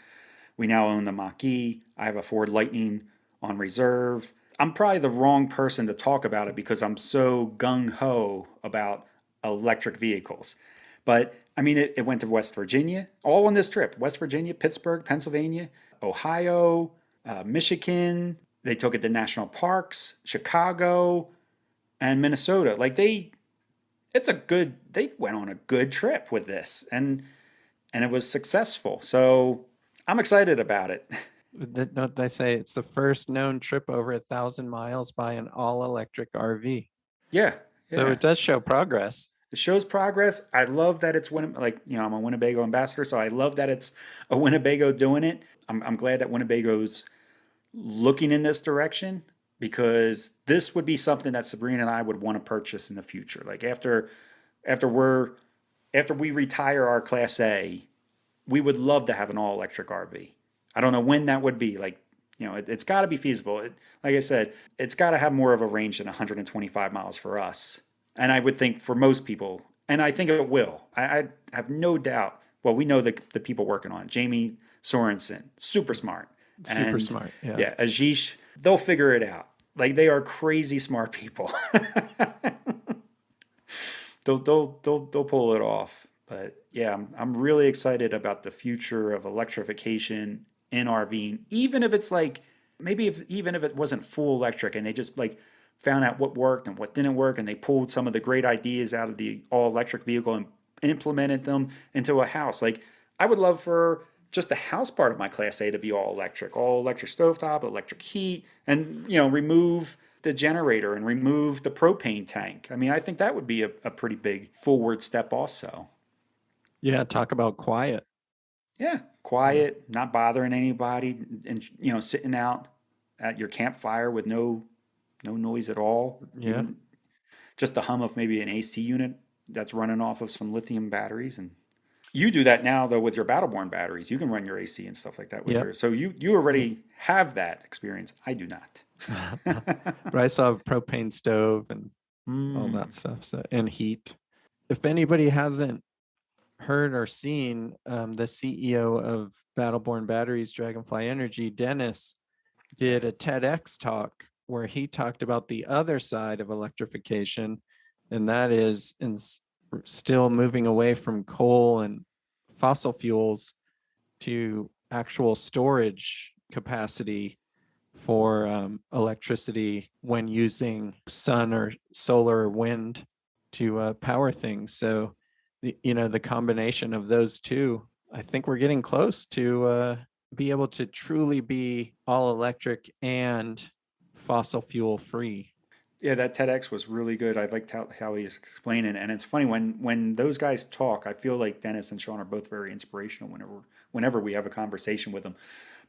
We now own the Mach-E. I have a Ford Lightning on reserve. I'm probably the wrong person to talk about it because I'm so gung-ho about electric vehicles. But I mean, it went to West Virginia, all on this trip. West Virginia, Pittsburgh, Pennsylvania, Ohio, Michigan. They took it to national parks, Chicago, and Minnesota. Like they went on a good trip with this, and it was successful. So I'm excited about it. Don't they say it's the first known trip over 1,000 miles by an all electric RV? Yeah. So it does show progress. It shows progress. I love that it's I'm a Winnebago ambassador, so I love that it's a Winnebago doing it. I'm glad that Winnebago's looking in this direction because this would be something that Sabrina and I would want to purchase in the future. Like after we retire our Class A, we would love to have an all electric RV. I don't know when that would be. Like, it's got to be feasible. Like I said, it's got to have more of a range than 125 miles for us. And I would think for most people, and I think it will. I have no doubt. Well, we know the people working on it. Jamie Sorensen, super smart. Super smart. Yeah. Yeah. Ajish, they'll figure it out. Like they are crazy smart people. they'll pull it off. But yeah, I'm really excited about the future of electrification in RVing, even if it's like even if it wasn't full electric and they just like found out what worked and what didn't work and they pulled some of the great ideas out of the all electric vehicle and implemented them into a house. Like I would love for just the house part of my Class A to be all electric stovetop, electric heat, and remove the generator and remove the propane tank. I mean, I think that would be a pretty big forward step also. Yeah, talk about quiet. Yeah, quiet, not bothering anybody, and sitting out at your campfire with no noise at all. Yeah, even just the hum of maybe an AC unit that's running off of some lithium batteries. And you do that now though with your Battleborn batteries. You can run your AC and stuff like that with yours. So you already have that experience. I do not. But I saw a propane stove and all that stuff. So, and heat. If anybody hasn't heard or seen, the CEO of Battleborn Batteries, Dragonfly Energy, Dennis, did a TEDx talk where he talked about the other side of electrification, and that is still moving away from coal and fossil fuels to actual storage capacity for electricity when using sun or solar or wind to power things. So the combination of those two, I think we're getting close to be able to truly be all electric and fossil fuel free. Yeah, that TEDx was really good. I liked how he was explaining it. And it's funny when those guys talk, I feel like Dennis and Sean are both very inspirational whenever we have a conversation with them.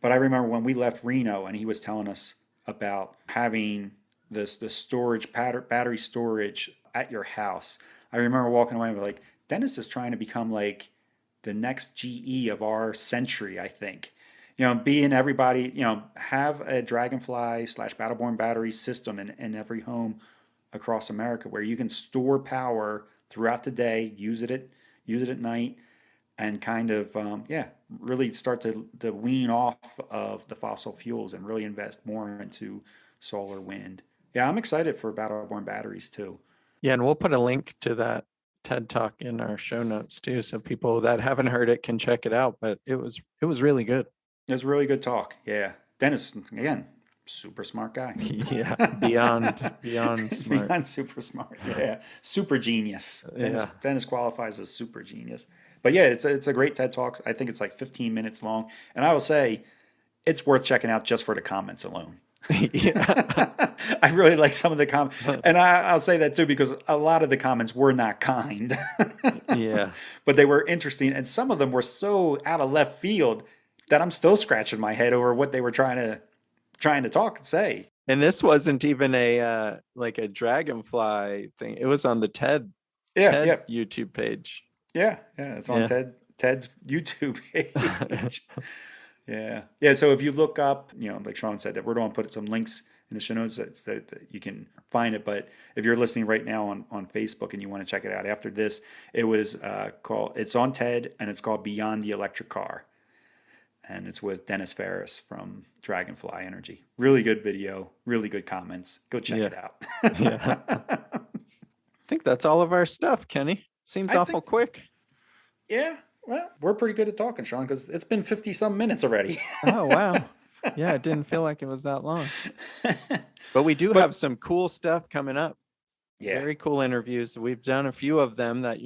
But I remember when we left Reno and he was telling us about having the storage battery storage at your house. I remember walking away and like, Dennis is trying to become like the next GE of our century, I think. Being everybody, have a Dragonfly / Battleborn battery system in every home across America where you can store power throughout the day, use it at night, and kind of, really start to wean off of the fossil fuels and really invest more into solar, wind. Yeah, I'm excited for Battleborn batteries too. Yeah, and we'll put a link to that TED Talk in our show notes too, so people that haven't heard it can check it out. But it was really good. It was a really good talk. Yeah. Dennis, again, super smart guy. Yeah. Beyond smart. Beyond super smart. Yeah. Super genius. Dennis qualifies as super genius. But yeah, it's a great TED Talk. I think it's like 15 minutes long. And I will say it's worth checking out just for the comments alone. Yeah. I really like some of the comments. And I'll say that too, because a lot of the comments were not kind. Yeah. But they were interesting. And some of them were so out of left field that I'm still scratching my head over what they were trying to say. And this wasn't even a like a Dragonfly thing. It was on the Yeah, yeah, TED YouTube page. yeah, yeah. It's on Yeah. Ted's YouTube page. Yeah. Yeah. So if you look up, like Sean said, that we're going to put some links in the show notes that you can find it. But if you're listening right now on Facebook and you want to check it out after this, it was it's on TED and it's called Beyond the Electric Car. And it's with Dennis Ferris from Dragonfly Energy. Really good video, really good comments. Go check Yeah. it out. Yeah. I think that's all of our stuff, Kenny. Seems I awful think, quick. yeah, well, we're pretty good at talking, Sean, because it's been 50 some minutes already. Oh, wow. Yeah, it didn't feel like it was that long. But we do But have some cool stuff coming up. yeah, Very cool interviews. We've done a few of them that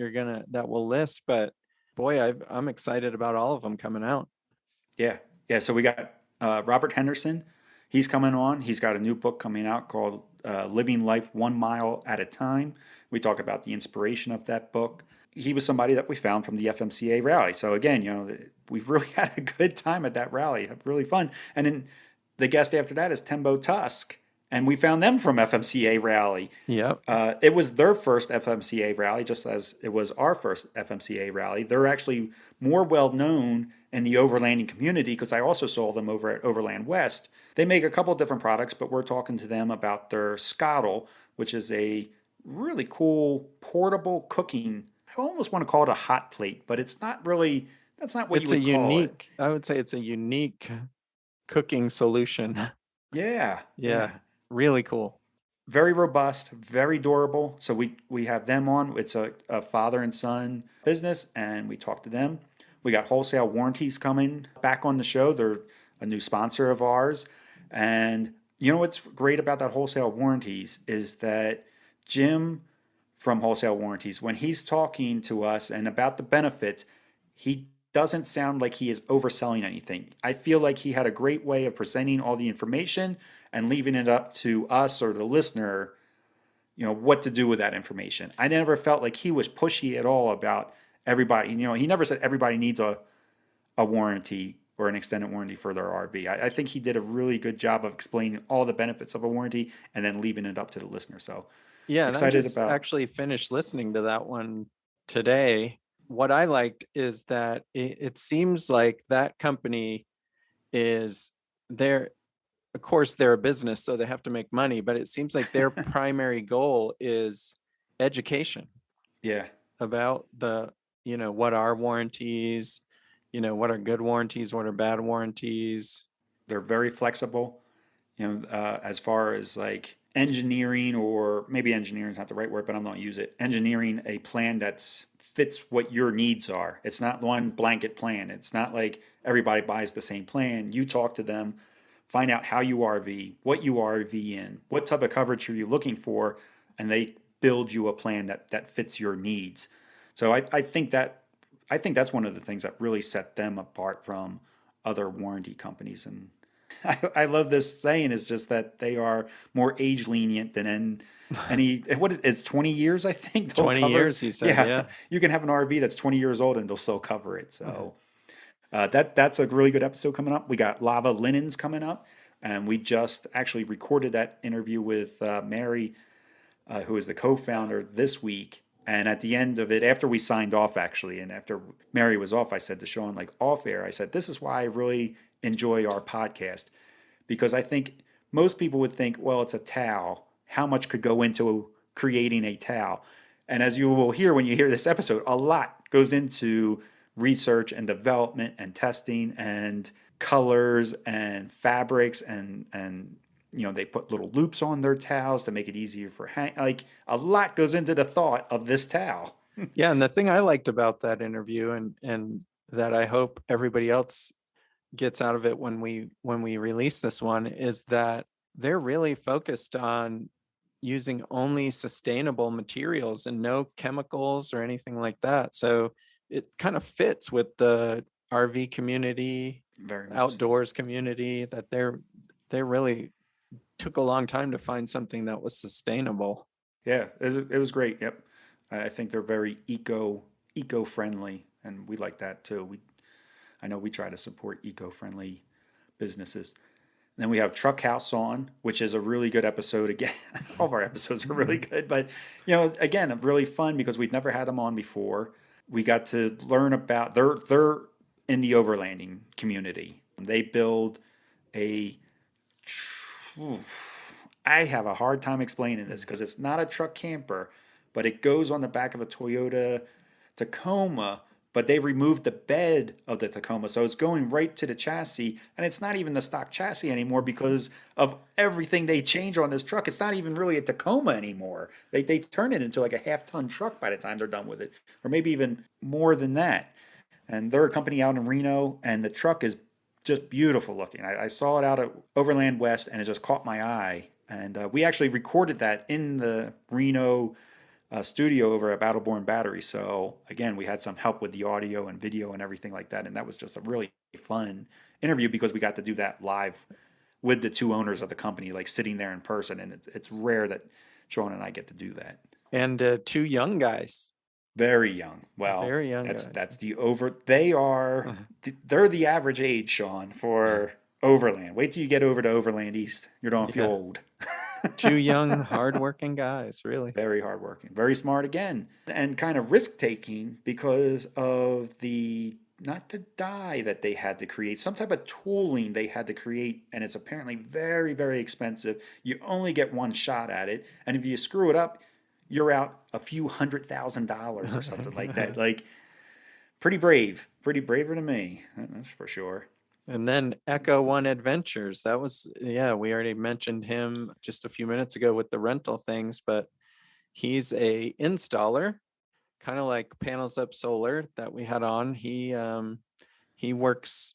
we'll list, but boy, I'm excited about all of them coming out. yeah, yeah. So we got Robert Henderson. He's coming on. He's got a new book coming out called Living Life 1 Mile at a Time. We talk about the inspiration of that book. He was somebody that we found from the FMCA rally. So again, we've really had a good time at that rally. Really fun. And then the guest after that is Tembo Tusk, and we found them from FMCA rally. Yep. It was their first FMCA rally, just as it was our first FMCA rally. They're actually more well known in the overlanding community because I also saw them over at Overland West. They make a couple different products, but we're talking to them about their Scottle, which is a really cool portable cooking. I almost want to call it a hot plate, but it's not really. That's not what It's you a would call it. unique, I would say it's a unique cooking solution. Yeah, Yeah. Really cool. very robust, very durable. So we have them on. It's a father and son business, and we talk to them. We got Wholesale Warranties coming back on the show. They're a new sponsor of ours. And you know what's great about that Wholesale Warranties is that Jim from Wholesale Warranties, when he's talking to us and about the benefits, he doesn't sound like he is overselling anything. I feel like he had a great way of presenting all the information and leaving it up to us or the listener, what to do with that information. I never felt like he was pushy at all about everybody. He never said everybody needs a warranty or an extended warranty for their RV. I think he did a really good job of explaining all the benefits of a warranty and then leaving it up to the listener. So Yeah, and I excited just about. actually finished listening to that one today. What I liked is that it seems like that company is there. Of course, they're a business, so they have to make money, but it seems like their primary goal is education Yeah, about what are warranties, what are good warranties, what are bad warranties. they're very flexible. As far as like engineering, or maybe engineering is not the right word, but I'm not going to use it. Engineering a plan that fits what your needs are. It's not one blanket plan. It's not like everybody buys the same plan. You talk to them, find out how you RV, what you RV in, what type of coverage are you looking for, and they build you a plan that fits your needs. So I think that's one of the things that really set them apart from other warranty companies. And I love this saying is just that they are more age lenient than any. It's 20 years, I think. 20 years, he said. Yeah. You can have an RV that's 20 years old and they'll still cover it. So that's a really good episode coming up. We got Lava Linens coming up, and we just actually recorded that interview with Mary, who is the co-founder, this week. And at the end of it, after we signed off, actually, and after Mary was off, I said to Sean, like off air, I said, this is why I really enjoy our podcast, because I think most people would think, well, it's a towel. How much could go into creating a towel? And as you will hear when you hear this episode, a lot goes into research and development and testing and colors and fabrics and they put little loops on their towels to make it easier for like a lot goes into the thought of this towel. Yeah, and the thing I liked about that interview and that I hope everybody else gets out of it when we release this one is that they're really focused on using only sustainable materials and no chemicals or anything like that. So it kind of fits with the RV community, Very much. outdoors community, that they really took a long time to find something that was sustainable. Yeah, it was great. Yep. I think they're very eco-friendly, and we like that too. I know we try to support eco-friendly businesses. Then we have Truck House on, which is a really good episode. Again, all of our episodes are really good, but again, really fun because we've never had them on before. We got to learn about they're in the overlanding community. They build a. I have a hard time explaining this because it's not a truck camper, but it goes on the back of a Toyota Tacoma. But they removed the bed of the Tacoma, so it's going right to the chassis, and it's not even the stock chassis anymore because of everything they change on this truck. It's not even really a Tacoma anymore. They turn it into like a half-ton truck by the time they're done with it, or maybe even more than that. And they're a company out in Reno, and the truck is just beautiful looking. I saw it out at Overland West, and it just caught my eye. And we actually recorded that in the Reno studio over at Battleborn Battery. So again, we had some help with the audio and video and everything like that. And that was just a really fun interview because we got to do that live with the two owners of the company, like sitting there in person. And it's rare that Sean and I get to do that. And two young guys. Very young. Well, very young that's guys. They're the average age, Sean, for Overland. Wait till you get over to Overland East. You don't feel old. Two young, hardworking guys, really. Very hardworking, very smart again, and kind of risk-taking because of not the die that they had to create, some type of tooling they had to create, and it's apparently very, very expensive. You only get one shot at it, and if you screw it up, you're out a few $100,000 or something like that. Like, pretty braver than me, that's for sure. And then Echo One Adventures. That was, we already mentioned him just a few minutes ago with the rental things, but he's a installer, kind of like Panels Up Solar that we had on. He works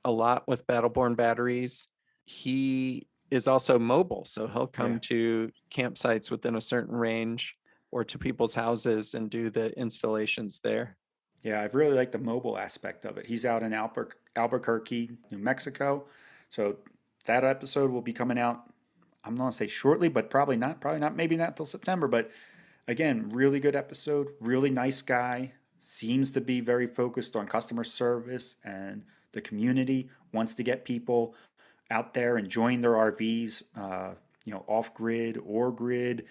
a lot with Battleborn batteries. He is also mobile, so he'll come to campsites within a certain range or to people's houses and do the installations there. Yeah, I've really liked the mobile aspect of it. He's out in Albuquerque, New Mexico. So that episode will be coming out, I'm not going to say shortly, but probably not, maybe not till September. But again, really good episode, really nice guy, seems to be very focused on customer service and the community, wants to get people out there enjoying their RVs, off-grid or grid.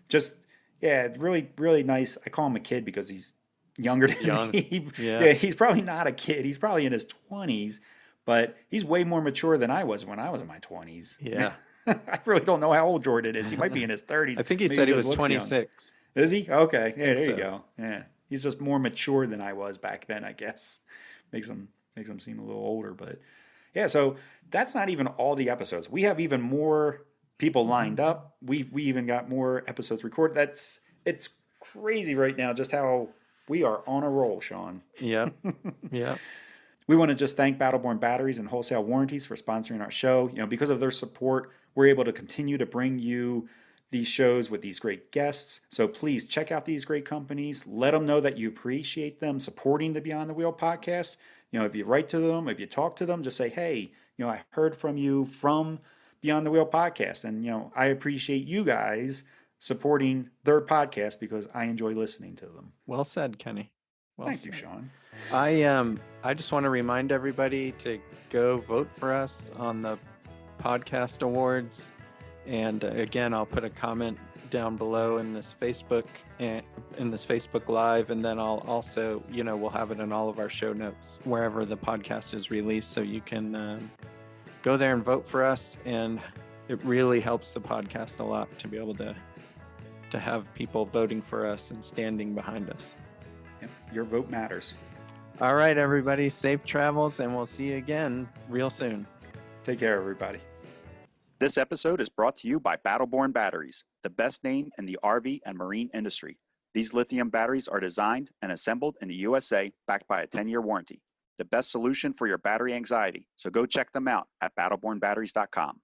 Just, really, really nice. I call him a kid because he's younger than me. Yeah, he's probably not a kid. He's probably in his 20s, but he's way more mature than I was when I was in my 20s. Yeah. I really don't know how old Jordan is. He might be in his 30s. I think he said he was 26. Young. Is he? Okay. Yeah, there you go. Yeah. He's just more mature than I was back then, I guess. Makes him seem a little older, but yeah, so that's not even all the episodes. We have even more people lined up. We even got more episodes recorded. It's crazy right now just how we are on a roll, Sean. Yeah. Yeah. We want to just thank Battleborn Batteries and Wholesale Warranties for sponsoring our show. Because of their support, we're able to continue to bring you these shows with these great guests. So please check out these great companies. Let them know that you appreciate them supporting the Beyond the Wheel podcast. If you write to them, if you talk to them, just say, hey, I heard from you from Beyond the Wheel podcast. And, I appreciate you guys supporting their podcast because I enjoy listening to them. Well said, Kenny. Thank you, Sean. I just want to remind everybody to go vote for us on the podcast awards. And again, I'll put a comment down below in this Facebook Live, and then I'll also, we'll have it in all of our show notes wherever the podcast is released, so you can go there and vote for us. And it really helps the podcast a lot to be able to have people voting for us and standing behind us. Yep, your vote matters. All right, everybody, safe travels, and we'll see you again real soon. Take care, everybody. This episode is brought to you by Battleborn Batteries, the best name in the RV and marine industry. These lithium batteries are designed and assembled in the USA, backed by a 10-year warranty. The best solution for your battery anxiety. So go check them out at battlebornbatteries.com.